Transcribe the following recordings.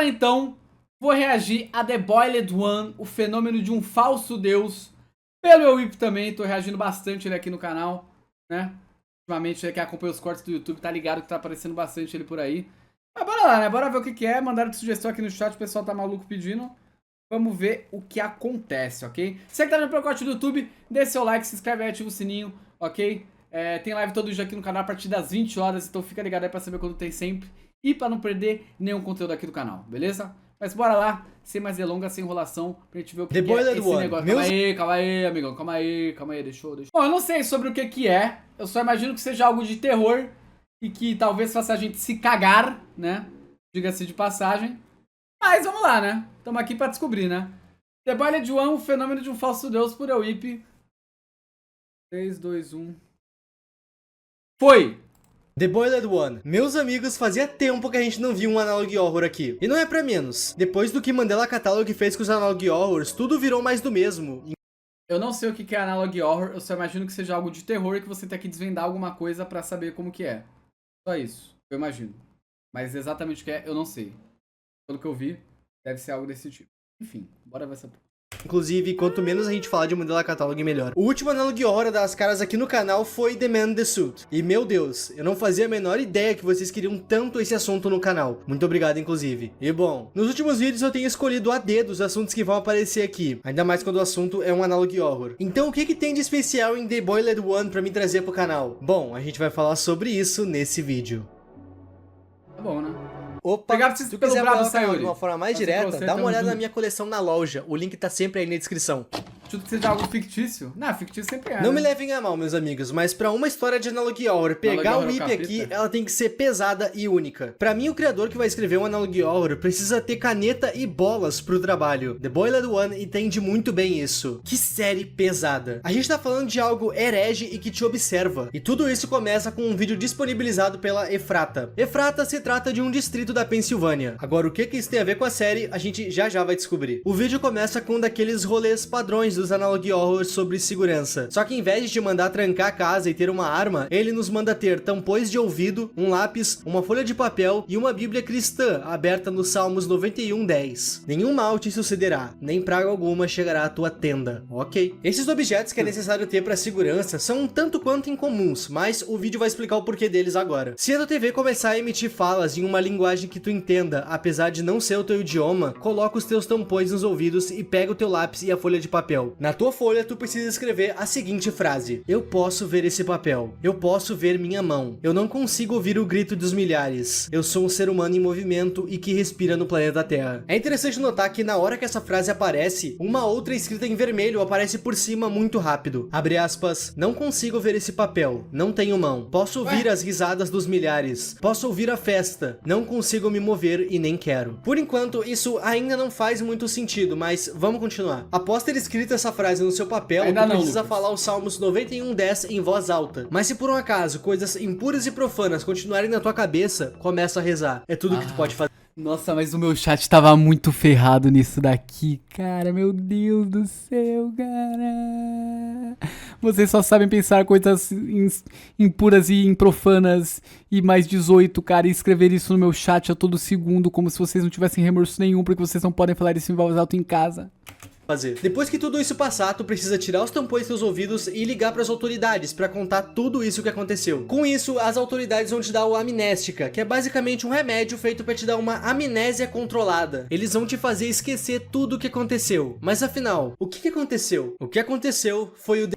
Agora então, vou reagir a The Boiled One, o fenômeno de um falso deus. Pelo Ewip também, tô reagindo bastante ele aqui no canal, né? Ultimamente, quem acompanha os cortes do YouTube tá ligado que tá aparecendo bastante ele por aí. Mas bora lá, né? Bora ver o que é. Mandaram de sugestão aqui no chat, o pessoal tá maluco pedindo. Vamos ver o que acontece, ok? Você que tá vendo pelo corte do YouTube, deixa seu like, se inscreve aí, ativa o sininho, ok? Tem live todo dia aqui no canal a partir das 20 horas, então fica ligado aí pra saber quando tem sempre. E pra não perder nenhum conteúdo aqui do canal, beleza? Mas bora lá, sem mais delongas, sem enrolação, pra gente ver o que é esse negócio. Calma aí, amigão, calma aí, deixa eu... Bom, eu não sei sobre o que é, eu só imagino que seja algo de terror e que talvez faça a gente se cagar, né? Diga-se de passagem. Mas vamos lá, né? Estamos aqui pra descobrir, né? The Boiled One, o fenômeno de um falso deus por Ewip. 3, 2, 1... Foi! The Boiled One. Meus amigos, fazia tempo que a gente não via um Analog Horror aqui. E não é pra menos. Depois do que Mandela Catalog fez com os Analog Horrors, tudo virou mais do mesmo. Eu não sei o que é Analog Horror, eu só imagino que seja algo de terror e que você tem que desvendar alguma coisa pra saber como que é. Só isso, eu imagino. Mas exatamente o que é, eu não sei. Pelo que eu vi, deve ser algo desse tipo. Enfim, bora ver essa porra. Inclusive, quanto menos a gente falar de Mandela Catalog, melhor. O último Analog Horror das caras aqui no canal foi The Man in the Suit. E meu Deus, eu não fazia a menor ideia que vocês queriam tanto esse assunto no canal. Muito obrigado, inclusive. E bom, nos últimos vídeos eu tenho escolhido a dedo os assuntos que vão aparecer aqui. Ainda mais quando o assunto é um Analog Horror. Então o que tem de especial em The Boiled One pra me trazer pro canal? Bom, a gente vai falar sobre isso nesse vídeo. Tá bom, né? Opa, se tu quiser apoiar o canal de uma forma mais direta, você, dá uma olhada junto. na minha coleção na loja. O link tá sempre aí na descrição. Tudo que seja algo fictício? Não, fictício sempre é. Não né? me levem a mal, meus amigos, mas pra uma história de Analog Horror pegar o IP aqui, ela tem que ser pesada e única. Pra mim, o criador que vai escrever um Analog Horror precisa ter caneta e bolas pro trabalho. The Boiled One entende muito bem isso. Que série pesada. A gente tá falando de algo herege e que te observa. E tudo isso começa com um vídeo disponibilizado pela Ephrata. Ephrata se trata de um distrito da Pensilvânia. Agora, o que isso tem a ver com a série, a gente já vai descobrir. O vídeo começa com um daqueles rolês padrões dos Analog Horrors sobre segurança. Só que em vez de mandar trancar a casa e ter uma arma, ele nos manda ter tampões de ouvido, um lápis, uma folha de papel e uma bíblia cristã aberta nos Salmos 91:10. Nenhum mal te sucederá, nem praga alguma chegará à tua tenda. Ok. Esses objetos que é necessário ter para segurança são um tanto quanto incomuns, mas o vídeo vai explicar o porquê deles agora. Se a tua TV começar a emitir falas em uma linguagem que tu entenda, apesar de não ser o teu idioma, coloca os teus tampões nos ouvidos e pega o teu lápis e a folha de papel. Na tua folha, tu precisa escrever a seguinte frase: eu posso ver esse papel. Eu posso ver minha mão. Eu não consigo ouvir o grito dos milhares. Eu sou um ser humano em movimento e que respira no planeta Terra. É interessante notar que na hora que essa frase aparece, uma outra escrita em vermelho aparece por cima muito rápido. Abre aspas. Não consigo ver esse papel. Não tenho mão. Posso ouvir as risadas dos milhares. Posso ouvir a festa. Não consigo me mover e nem quero. Por enquanto, isso ainda não faz muito sentido, mas vamos continuar. Após ter escrito essa frase no seu papel, tu precisa falar os Salmos 91:10 em voz alta. Mas se por um acaso coisas impuras e profanas continuarem na tua cabeça, começa a rezar. É tudo que tu pode fazer. Nossa, mas o meu chat tava muito ferrado nisso daqui, cara. Meu Deus do céu, cara. Vocês só sabem pensar coisas impuras e improfanas e mais 18, cara. E escrever isso no meu chat a todo segundo, como se vocês não tivessem remorso nenhum, porque vocês não podem falar isso em voz alta em casa. Depois que tudo isso passar, tu precisa tirar os tampões dos teus ouvidos e ligar para as autoridades para contar tudo isso que aconteceu. Com isso, as autoridades vão te dar o Amnéstica, que é basicamente um remédio feito para te dar uma amnésia controlada. Eles vão te fazer esquecer tudo o que aconteceu. Mas afinal, o que aconteceu? O que aconteceu foi o...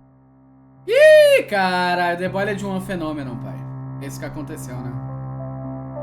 Ih, cara, The Boiled One fenômeno, pai. Esse que aconteceu, né?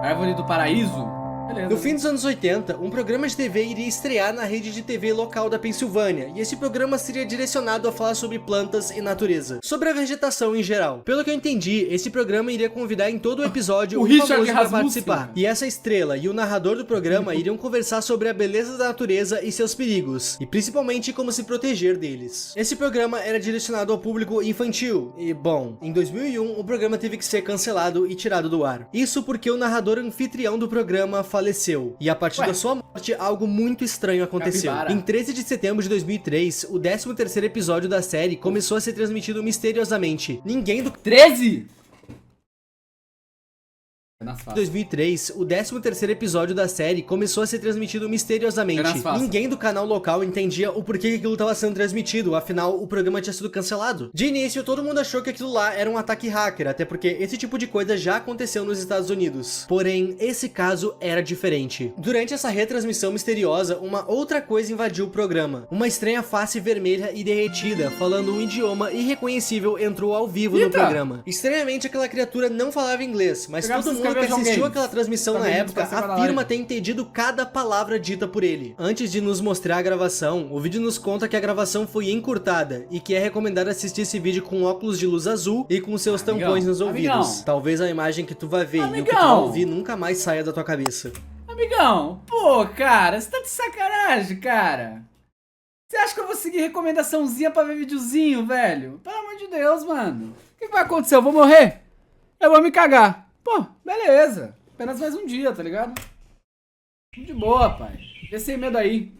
Árvore do Paraíso? Beleza. No fim dos anos 80, um programa de TV iria estrear na rede de TV local da Pensilvânia, e esse programa seria direcionado a falar sobre plantas e natureza, sobre a vegetação em geral. Pelo que eu entendi, esse programa iria convidar em todo o episódio um famoso para participar. E essa estrela e o narrador do programa iriam conversar sobre a beleza da natureza e seus perigos, e principalmente como se proteger deles. Esse programa era direcionado ao público infantil, e bom, em 2001 o programa teve que ser cancelado e tirado do ar. Isso porque o narrador anfitrião do programa faleceu, e a partir da sua morte, algo muito estranho aconteceu. Em 13 de setembro de 2003, o 13º episódio da série começou a ser transmitido misteriosamente. Ninguém do... 13? Em 2003, o 13º episódio da série começou a ser transmitido misteriosamente. Ninguém do canal local entendia o porquê que aquilo estava sendo transmitido, afinal o programa tinha sido cancelado. De início, todo mundo achou que aquilo lá era um ataque hacker, até porque esse tipo de coisa já aconteceu nos Estados Unidos. Porém, esse caso era diferente. Durante essa retransmissão misteriosa, uma outra coisa invadiu o programa. Uma estranha face vermelha e derretida, falando um idioma irreconhecível, entrou ao vivo no programa. Estranhamente, aquela criatura não falava inglês, mas todo mundo que assistiu aquela transmissão na época afirma ter entendido cada palavra dita por ele. Antes de nos mostrar a gravação, o vídeo nos conta que a gravação foi encurtada e que é recomendado assistir esse vídeo com óculos de luz azul e com seus tampões nos ouvidos. Talvez a imagem que tu vai ver e o que tu vai ouvir nunca mais saia da tua cabeça. Amigão, pô, cara, você tá de sacanagem, cara. Você acha que eu vou seguir recomendaçãozinha pra ver videozinho, velho? Pelo amor de Deus, mano. O que vai acontecer? Eu vou morrer? Eu vou me cagar. Pô, beleza. Apenas mais um dia, tá ligado? De boa, pai. Vê sem medo aí.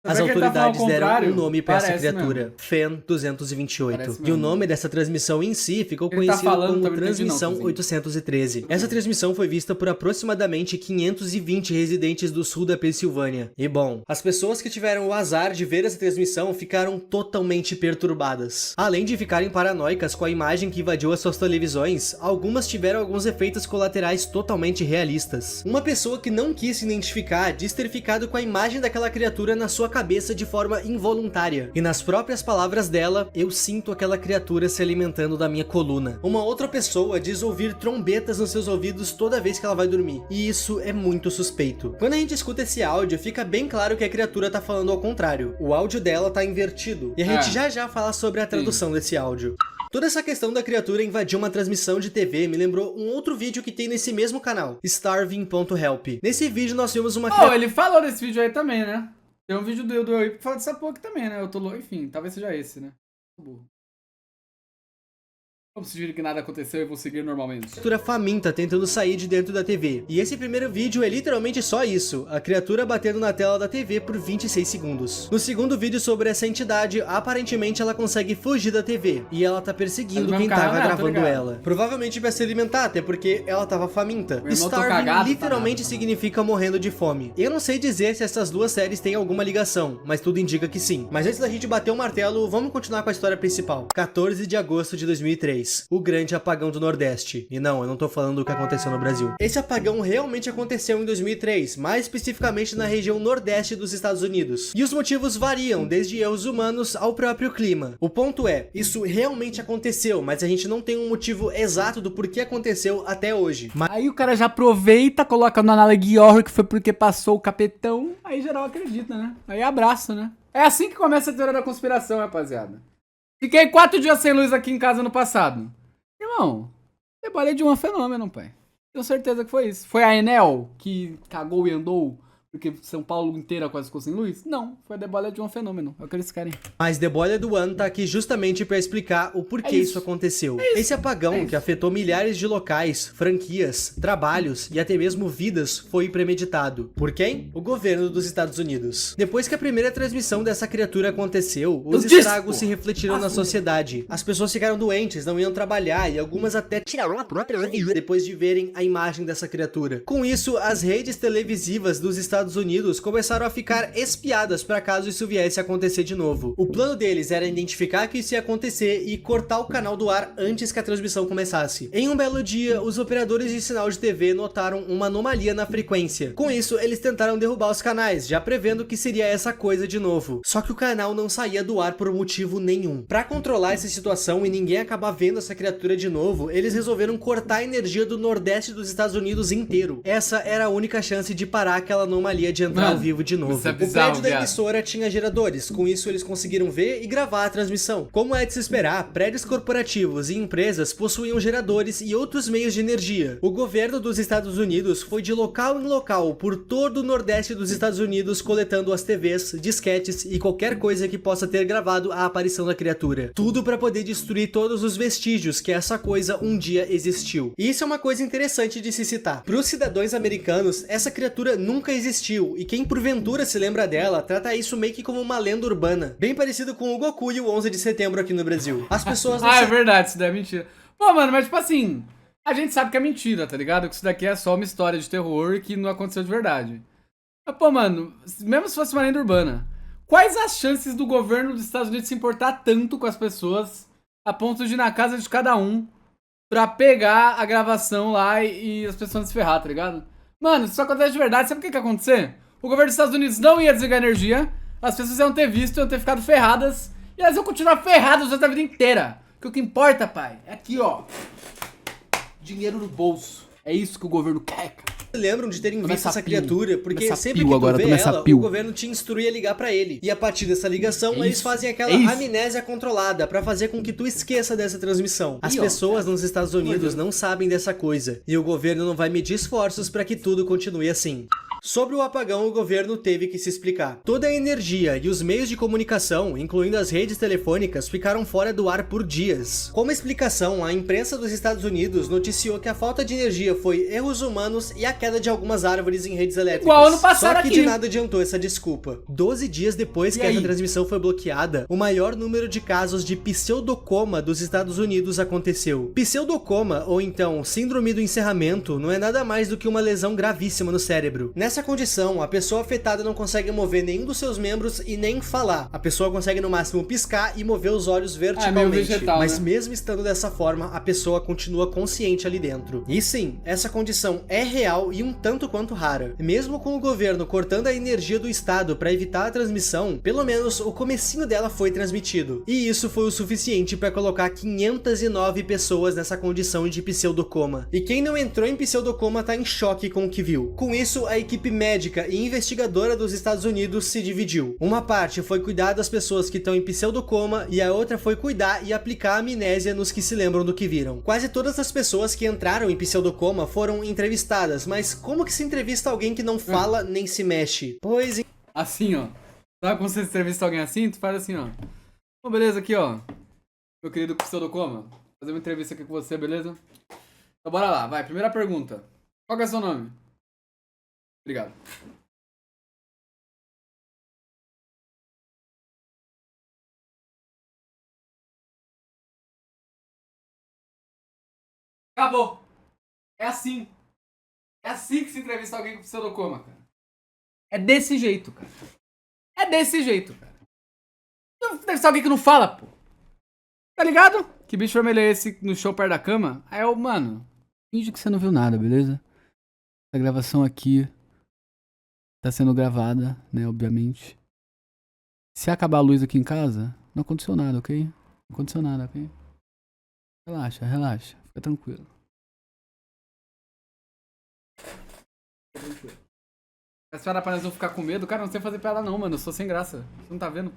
As autoridades deram um nome para essa criatura, Fan 228. E o nome dessa transmissão em si ficou conhecido como Transmissão 813. Essa transmissão foi vista por aproximadamente 520 residentes do sul da Pensilvânia. E bom, as pessoas que tiveram o azar de ver essa transmissão ficaram totalmente perturbadas. Além de ficarem paranoicas com a imagem que invadiu as suas televisões, algumas tiveram alguns efeitos colaterais totalmente realistas. Uma pessoa que não quis se identificar diz ter ficado com a imagem daquela criatura na sua cabeça de forma involuntária. E nas próprias palavras dela, eu sinto aquela criatura se alimentando da minha coluna. Uma outra pessoa diz ouvir trombetas nos seus ouvidos toda vez que ela vai dormir. E isso é muito suspeito. Quando a gente escuta esse áudio, fica bem claro que a criatura tá falando ao contrário. O áudio dela tá invertido. E a gente já fala sobre a tradução desse áudio. Toda essa questão da criatura invadir uma transmissão de TV me lembrou um outro vídeo que tem nesse mesmo canal, Starving.help. Nesse vídeo nós vimos uma criatura... ele falou desse vídeo aí também, né? Tem um vídeo do Eu que fala dessa porra aqui também, né? Eu tô louco, enfim, talvez seja esse, né? Burro. Vamos fingir que nada aconteceu e vou seguir normalmente. Criatura faminta tentando sair de dentro da TV. E esse primeiro vídeo é literalmente só isso. A criatura batendo na tela da TV por 26 segundos. No segundo vídeo sobre essa entidade, aparentemente ela consegue fugir da TV. E ela tá perseguindo quem tava gravando ela. Provavelmente pra se alimentar, até porque ela tava faminta. Starving literalmente significa morrendo de fome. Eu não sei dizer se essas duas séries têm alguma ligação, mas tudo indica que sim. Mas antes da gente bater o martelo, vamos continuar com a história principal. 14 de agosto de 2003. O grande apagão do Nordeste. E não, eu não tô falando do que aconteceu no Brasil. Esse apagão realmente aconteceu em 2003, mais especificamente na região Nordeste dos Estados Unidos. E os motivos variam, desde erros humanos ao próprio clima. O ponto é, isso realmente aconteceu, mas a gente não tem um motivo exato do porquê aconteceu até hoje. Aí o cara já aproveita, coloca no Analogy Horror que foi porque passou o capetão, aí geral acredita, né? Aí abraça, né? É assim que começa a teoria da conspiração, rapaziada. Fiquei 4 dias sem luz aqui em casa no passado. Irmão, trabalhei de um fenômeno, pai. Tenho certeza que foi isso. Foi a Enel que cagou e andou porque São Paulo inteira quase ficou sem luz? Não, foi a The Boiled One fenômeno. É o que eles querem. Mas The Boiled One tá aqui justamente pra explicar o porquê isso aconteceu. Esse apagão que afetou milhares de locais, franquias, trabalhos e até mesmo vidas foi premeditado. Por quem? O governo dos Estados Unidos. Depois que a primeira transmissão dessa criatura aconteceu, os estragos se refletiram na sociedade. As pessoas ficaram doentes, não iam trabalhar e algumas até tiraram a própria vida depois de verem a imagem dessa criatura. Com isso, as redes televisivas dos Estados Unidos começaram a ficar espiadas para caso isso viesse a acontecer de novo. O plano deles era identificar que isso ia acontecer e cortar o canal do ar antes que a transmissão começasse. Em um belo dia, os operadores de sinal de TV notaram uma anomalia na frequência. Com isso, eles tentaram derrubar os canais, já prevendo que seria essa coisa de novo. Só que o canal não saía do ar por motivo nenhum. Para controlar essa situação e ninguém acabar vendo essa criatura de novo, eles resolveram cortar a energia do Nordeste dos Estados Unidos inteiro. Essa era a única chance de parar aquela anomalia anomalia de entrar ao vivo de novo. Isso é O bizarro, prédio da viado. emissora tinha geradores, com isso eles conseguiram ver e gravar a transmissão. Como é de se esperar, prédios corporativos e empresas possuíam geradores e outros meios de energia. O governo dos Estados Unidos foi de local em local por todo o nordeste dos Estados Unidos coletando as TVs, disquetes e qualquer coisa que possa ter gravado a aparição da criatura. Tudo para poder destruir todos os vestígios que essa coisa um dia existiu. E isso é uma coisa interessante de se citar. Para os cidadãos americanos, essa criatura nunca existiu e quem porventura se lembra dela trata isso meio que como uma lenda urbana, bem parecido com o Goku e o 11 de setembro aqui no Brasil. As pessoas não É verdade, isso daí é mentira. Pô, mano, mas tipo assim, a gente sabe que é mentira, tá ligado? Que isso daqui é só uma história de terror que não aconteceu de verdade. Mas, pô, mano, mesmo se fosse uma lenda urbana, quais as chances do governo dos Estados Unidos se importar tanto com as pessoas a ponto de ir na casa de cada um pra pegar a gravação lá e as pessoas se ferrar, tá ligado? Mano, se isso acontece de verdade, sabe o que que ia acontecer? O governo dos Estados Unidos não ia desligar a energia, as pessoas iam ter visto, iam ter ficado ferradas, e elas iam continuar ferradas o resto da vida inteira. Porque o que importa, pai, é aqui, ó, dinheiro no bolso. É isso que o governo quer, cara. lembram de terem Começa visto essa a pio. criatura, porque Começa a sempre pio que tu agora, vê começa a ela, pio. o governo te instrui a ligar pra ele. E a partir dessa ligação, É eles isso, fazem aquela é isso. amnésia controlada pra fazer com que tu esqueça dessa transmissão. As Ih, ó, pessoas nos Estados Unidos Deus. não sabem dessa coisa, e o governo não vai medir esforços pra que tudo continue assim. Sobre o apagão, o governo teve que se explicar. Toda a energia e os meios de comunicação, incluindo as redes telefônicas, ficaram fora do ar por dias. Como explicação, a imprensa dos Estados Unidos noticiou que a falta de energia foi erros humanos e a queda de algumas árvores em redes elétricas. Igual ano passado Só que aqui. de nada adiantou essa desculpa. 12 dias depois E que aí? essa transmissão foi bloqueada, o maior número de casos de pseudocoma dos Estados Unidos aconteceu. Pseudocoma, ou então síndrome do encerramento, não é nada mais do que uma lesão gravíssima no cérebro. Nessa condição, a pessoa afetada não consegue mover nenhum dos seus membros e nem falar. A pessoa consegue no máximo piscar e mover os olhos verticalmente. vegetal, Mas né? mesmo estando dessa forma, a pessoa continua consciente ali dentro. E sim, essa condição é real e um tanto quanto rara. Mesmo com o governo cortando a energia do estado para evitar a transmissão, pelo menos o comecinho dela foi transmitido. E isso foi o suficiente para colocar 509 pessoas nessa condição de pseudocoma. E quem não entrou em pseudocoma tá em choque com o que viu. Com isso, a equipe médica e investigadora dos Estados Unidos se dividiu. Uma parte foi cuidar das pessoas que estão em pseudocoma e a outra foi cuidar e aplicar amnésia nos que se lembram do que viram. Quase todas as pessoas que entraram em pseudocoma foram entrevistadas, mas como que se entrevista alguém que não fala nem se mexe? Pois Assim, ó. Sabe como você entrevista alguém assim? Tu faz assim, ó. Bom, beleza, aqui, ó. Meu querido pseudocoma. Vou fazer uma entrevista aqui com você, beleza? Então bora lá, vai. Primeira pergunta. Qual que é o seu nome? Obrigado. Acabou. É assim. É assim que se entrevista alguém com pseudocoma, cara. É desse jeito, cara. É desse jeito, cara. Não entrevistar alguém que não fala, pô. Tá ligado? Que bicho vermelho é esse no show perto da cama? Aí eu, mano, finge que você não viu nada, beleza? Essa gravação aqui tá sendo gravada, né, obviamente. Se acabar a luz aqui em casa, não aconteceu nada, ok? Não aconteceu nada, ok? Relaxa, relaxa. Fica tranquilo. Fica tranquilo. Essa hora pra nós não ficar com medo, cara, não sei fazer piada não, mano. Eu sou sem graça. Você não tá vendo, pô?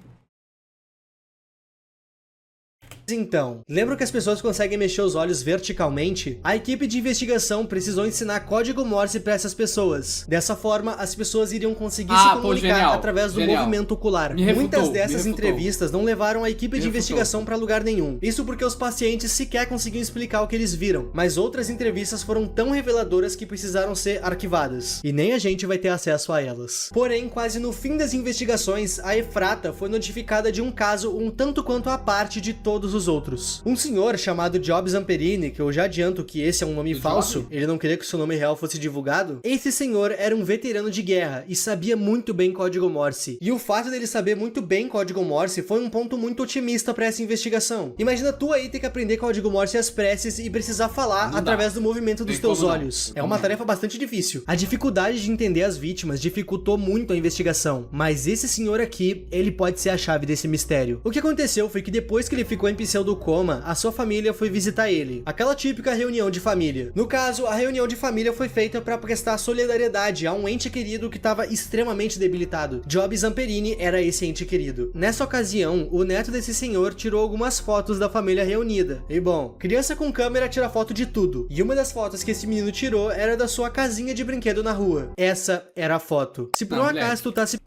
então, lembra que as pessoas conseguem mexer os olhos verticalmente? A equipe de investigação precisou ensinar código Morse para essas pessoas. Dessa forma, as pessoas iriam conseguir se comunicar genial, através do genial. movimento ocular. Me refutou, Muitas me dessas refutou. entrevistas não levaram a equipe de refutou. investigação para lugar nenhum. Isso porque os pacientes sequer conseguiam explicar o que eles viram. Mas outras entrevistas foram tão reveladoras que precisaram ser arquivadas. E nem a gente vai ter acesso a elas. Porém, quase no fim das investigações, a Efrata foi notificada de um caso um tanto quanto à parte de todos os outros. Um senhor chamado Job Zamperini, que eu já adianto que esse é um nome falso, Job? ele não queria que o seu nome real fosse divulgado. Esse senhor era um veterano de guerra e sabia muito bem código Morse. E o fato dele saber muito bem código Morse foi um ponto muito otimista para essa investigação. Imagina tu aí ter que aprender código Morse às pressas e precisar falar Não através dá. do movimento dos Tem teus como não. olhos. Tem É uma como tarefa bastante difícil. A dificuldade de entender as vítimas dificultou muito a investigação, mas esse senhor aqui, ele pode ser a chave desse mistério. O que aconteceu foi que depois que ele ficou em pseudocoma, a sua família foi visitar ele. Aquela típica reunião de família. No caso, a reunião de família foi feita para prestar solidariedade a um ente querido que estava extremamente debilitado. Job Zamperini era esse ente querido. Nessa ocasião, o neto desse senhor tirou algumas fotos da família reunida. E bom, criança com câmera tira foto de tudo. E uma das fotos que esse menino tirou era da sua casinha de brinquedo na rua. Essa era a foto. Se por um acaso tu tá se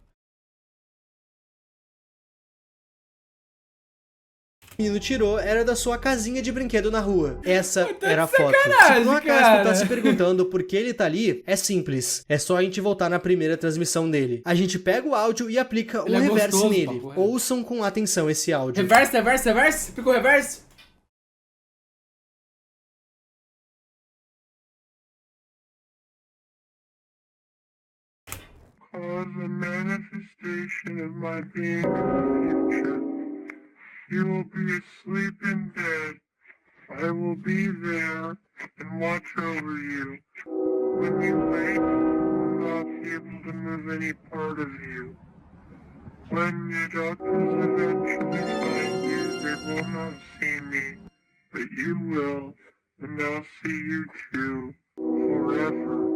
menino tirou era da sua casinha de brinquedo na rua. Essa era a foto. Se por um acaso tu tá se perguntando por que ele tá ali, é simples. É só a gente voltar na primeira transmissão dele. A gente pega o áudio e aplica um reverse nele. Ouçam com atenção esse áudio. Reverse? Ficou reverse? Cause a manifestation of my being in the future. You will be asleep in bed. I will be there and watch over you. When you wake, you will not be able to move any part of you. When the doctors eventually find you, they will not see me, but you will, and I'll see you too, forever.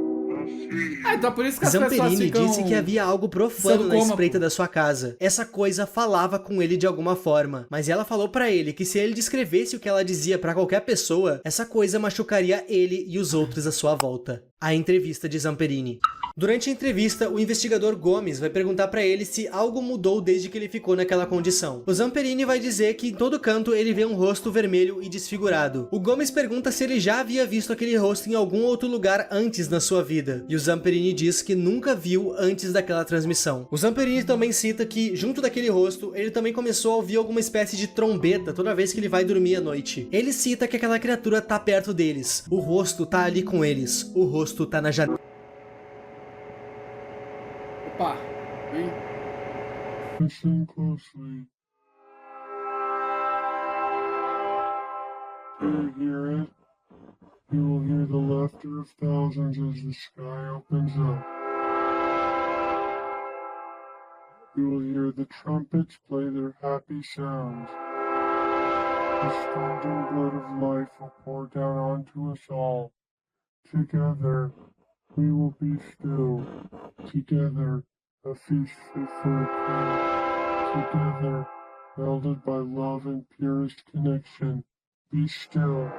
Então por isso que as pessoas Zamperini ficam... disse que havia algo profano na espreita da sua casa. Essa coisa falava com ele de alguma forma, mas ela falou pra ele que se ele descrevesse o que ela dizia pra qualquer pessoa, essa coisa machucaria ele e os outros à sua volta. A entrevista de Zamperini. Durante a entrevista, o investigador Gomes vai perguntar pra ele se algo mudou desde que ele ficou naquela condição. O Zamperini vai dizer que em todo canto ele vê um rosto vermelho e desfigurado. O Gomes pergunta se ele já havia visto aquele rosto em algum outro lugar antes na sua vida. E o Zamperini diz que nunca viu antes daquela transmissão. O Zamperini também cita que, junto daquele rosto, ele também começou a ouvir alguma espécie de trombeta toda vez que ele vai dormir à noite. Ele cita que aquela criatura tá perto deles. O rosto tá ali com eles. O rosto tá na janela. Opa, vem. Listen closely. Do you hear it? You will hear the laughter of thousands as the sky opens up. You will hear the trumpets play their happy sounds. The scalding blood of life will pour down onto us all. Together, we will be still. Together, a feast fit for a king. Together, melded by love and purest connection. Be still.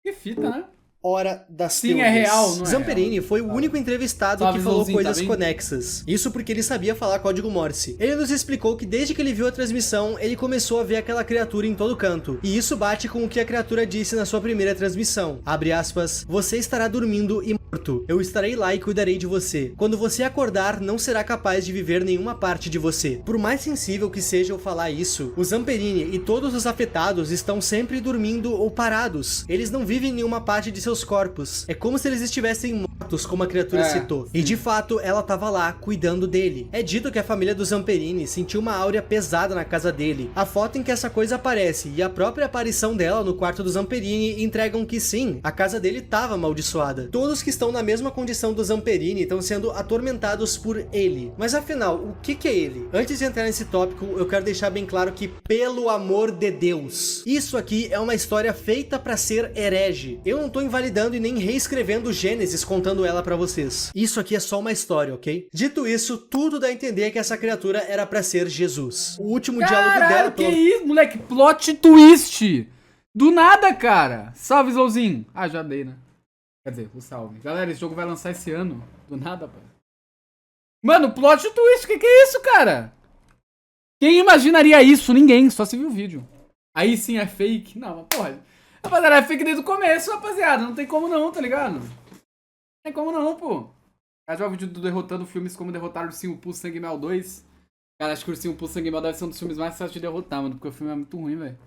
Que fita, né? Hora das Sim, teorias. é real, não é Zamperini real. foi o único entrevistado Salve, que falou Joãozinho, coisas tá bem? conexas. Isso porque ele sabia falar código Morse. Ele nos explicou que desde que ele viu a transmissão, ele começou a ver aquela criatura em todo canto. E isso bate com o que a criatura disse na sua primeira transmissão. Abre aspas, você estará dormindo e morto. Eu estarei lá e cuidarei de você. Quando você acordar, não será capaz de viver nenhuma parte de você. Por mais sensível que seja eu falar isso, o Zamperini e todos os afetados estão sempre dormindo ou parados. Eles não vivem nenhuma parte de seus corpos. É como se eles estivessem mortos, como a criatura citou. E de fato, ela estava lá, cuidando dele. É dito que a família do Zamperini sentiu uma áurea pesada na casa dele. A foto em que essa coisa aparece e a própria aparição dela no quarto do Zamperini entregam que sim, a casa dele estava amaldiçoada. Todos que estão na mesma condição do Zamperini estão sendo atormentados por ele. Mas afinal, o que é ele? Antes de entrar nesse tópico, eu quero deixar bem claro que, pelo amor de Deus, isso aqui é uma história feita pra ser herege. Eu não tô invalidando e nem reescrevendo Gênesis contando ela pra vocês. Isso aqui é só uma história, ok? Dito isso, tudo dá a entender que essa criatura era pra ser Jesus. O último diálogo dela... Que isso, moleque? Plot twist! Do nada, cara! Salve, Slowzinho! Ah, já dei, né? Quer dizer, o salve. Galera, esse jogo vai lançar esse ano. Do nada, pô. Mano, plot twist, que é isso, cara? Quem imaginaria isso? Ninguém, só se viu o vídeo. Aí sim é fake. Não, mas porra. Rapaziada, é fake desde o começo, rapaziada. Não tem como não, tá ligado? Não tem como não, pô. Já o vídeo do derrotando filmes como derrotar o Ursinho Poo Sangue Mel 2. Cara, acho que o Ursinho Poo Sangue Mel deve ser um dos filmes mais fáceis de derrotar, mano. Porque o filme é muito ruim, velho.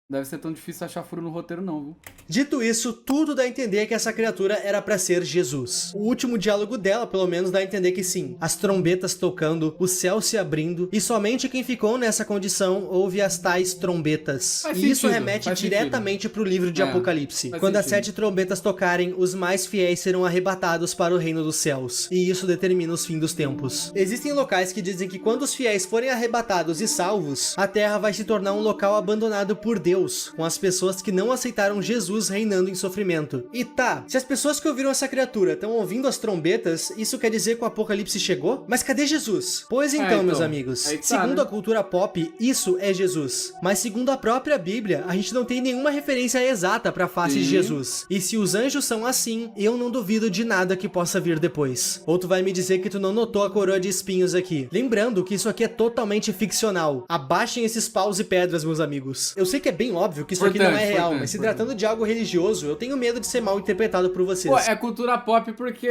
Não deve ser tão difícil achar furo no roteiro não, viu? Dito isso, tudo dá a entender que essa criatura era pra ser Jesus. O último diálogo dela, pelo menos, dá a entender que sim. As trombetas tocando, o céu se abrindo, e somente quem ficou nessa condição ouve as tais trombetas. E isso remete diretamente pro livro de Apocalipse. Quando as 7 trombetas tocarem, os mais fiéis serão arrebatados para o reino dos céus. E isso determina os fins dos tempos. Existem locais que dizem que quando os fiéis forem arrebatados e salvos, a terra vai se tornar um local abandonado por Deus, com as pessoas que não aceitaram Jesus reinando em sofrimento. E tá, se as pessoas que ouviram essa criatura estão ouvindo as trombetas, isso quer dizer que o apocalipse chegou? Mas cadê Jesus? Pois então, meus amigos, segundo a cultura pop, isso é Jesus. Mas segundo a própria Bíblia, a gente não tem nenhuma referência exata pra face de Jesus. E se os anjos são assim, eu não duvido de nada que possa vir depois. Ou tu vai me dizer que tu não notou a coroa de espinhos aqui. Lembrando que isso aqui é totalmente ficcional. Abaixem esses paus e pedras, meus amigos. Eu sei que é bem óbvio que isso aqui não é real, mas se tratando de algo religioso, eu tenho medo de ser mal interpretado por vocês. Pô, é cultura pop porque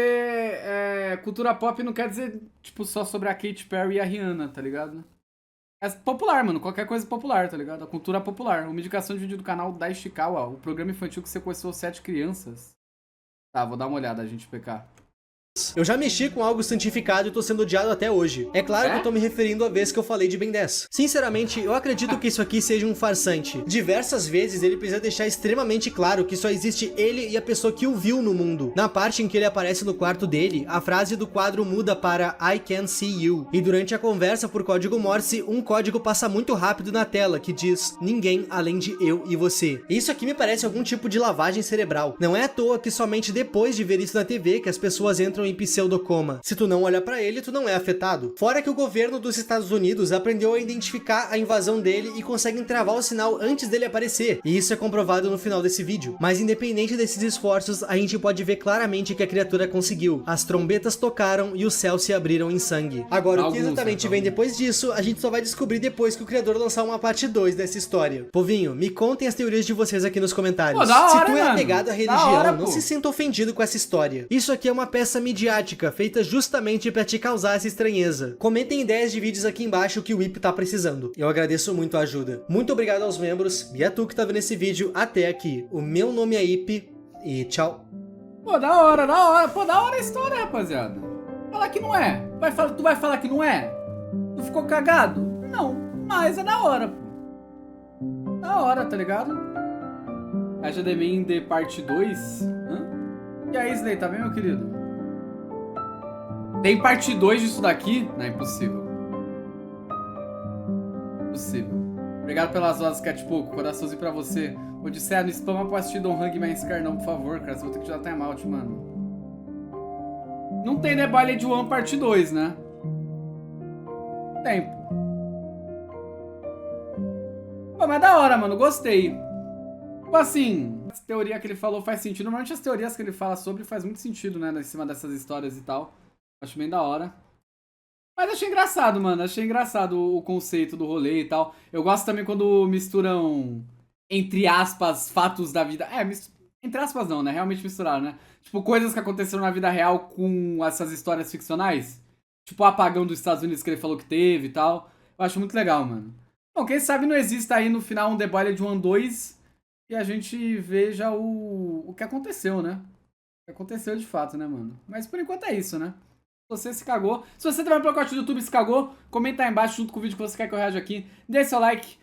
cultura pop não quer dizer, tipo, só sobre a Katy Perry e a Rihanna, tá ligado? É popular, mano, qualquer coisa popular, tá ligado? A cultura popular. Uma indicação de vídeo do canal da Ishikawa, o programa infantil que sequestrou 7 crianças. Tá, vou dar uma olhada, gente, PK. Eu já mexi com algo santificado e tô sendo odiado até hoje. É claro que eu tô me referindo à vez que eu falei de Ben 10. Sinceramente, eu acredito que isso aqui seja um farsante. Diversas vezes ele precisa deixar extremamente claro que só existe ele e a pessoa que o viu no mundo. Na parte em que ele aparece no quarto dele, a frase do quadro muda para I can see you. E durante a conversa por código Morse, um código passa muito rápido na tela que diz ninguém além de eu e você. Isso aqui me parece algum tipo de lavagem cerebral. Não é à toa que somente depois de ver isso na TV que as pessoas entram em pseudocoma. Se tu não olha pra ele, tu não é afetado. Fora que o governo dos Estados Unidos aprendeu a identificar a invasão dele e conseguem travar o sinal antes dele aparecer. E isso é comprovado no final desse vídeo. Mas independente desses esforços, a gente pode ver claramente que a criatura conseguiu. As trombetas tocaram e os céus se abriram em sangue. Agora, o que exatamente vem depois disso, a gente só vai descobrir depois que o criador lançar uma parte 2 dessa história. Povinho, me contem as teorias de vocês aqui nos comentários. Pô, da hora, se tu é mano. apegado à religião, não se sinta ofendido com essa história. Isso aqui é uma peça midiática, feita justamente pra te causar essa estranheza. Comentem ideias de vídeos aqui embaixo que o Ip tá precisando. Eu agradeço muito a ajuda. Muito obrigado aos membros e a tu que tá vendo esse vídeo até aqui. O meu nome é Ip e tchau. Pô, da hora, da hora. Pô, da hora a história, rapaziada. Falar que não é. Tu vai falar que não é? Tu ficou cagado? Não, mas é da hora, pô. Da hora, tá ligado? Haja de mim de parte 2. E aí, Slay, tá bem, meu querido? Tem parte 2 disso daqui? Não, é impossível. Impossível. Obrigado pelas horas, Catpoco. Coraçãozinho pra você. Odisseia, no spam pra assistir Don't Hug My Scar não, por favor, cara. Você vai ter que já time out, mano. Não tem The Boiled One parte 2, né? Tempo. Pô, mas da hora, mano. Gostei. Tipo assim, a teoria que ele falou faz sentido. Normalmente as teorias que ele fala sobre faz muito sentido, né? Em cima dessas histórias e tal. Acho bem da hora. Mas achei engraçado, mano. Achei engraçado o conceito do rolê e tal. Eu gosto também quando misturam, entre aspas, fatos da vida. Entre aspas não, né? Realmente misturaram, né? Tipo, coisas que aconteceram na vida real com essas histórias ficcionais. Tipo o apagão dos Estados Unidos que ele falou que teve e tal. Eu acho muito legal, mano. Bom, quem sabe não exista aí no final um The Boiled One 2 e a gente veja o que aconteceu, né? O que aconteceu de fato, né, mano? Mas por enquanto é isso, né? Se você se cagou. Se você também pelo corte do YouTube se cagou, comenta aí embaixo junto com o vídeo que você quer que eu reaja aqui. Deixe seu like,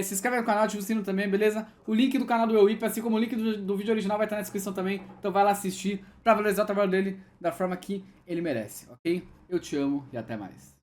se inscreve no canal, ativa o sino também, beleza? O link do canal do EUIP, assim como o link do vídeo original vai estar na descrição também. Então vai lá assistir pra valorizar o trabalho dele da forma que ele merece, ok? Eu te amo e até mais.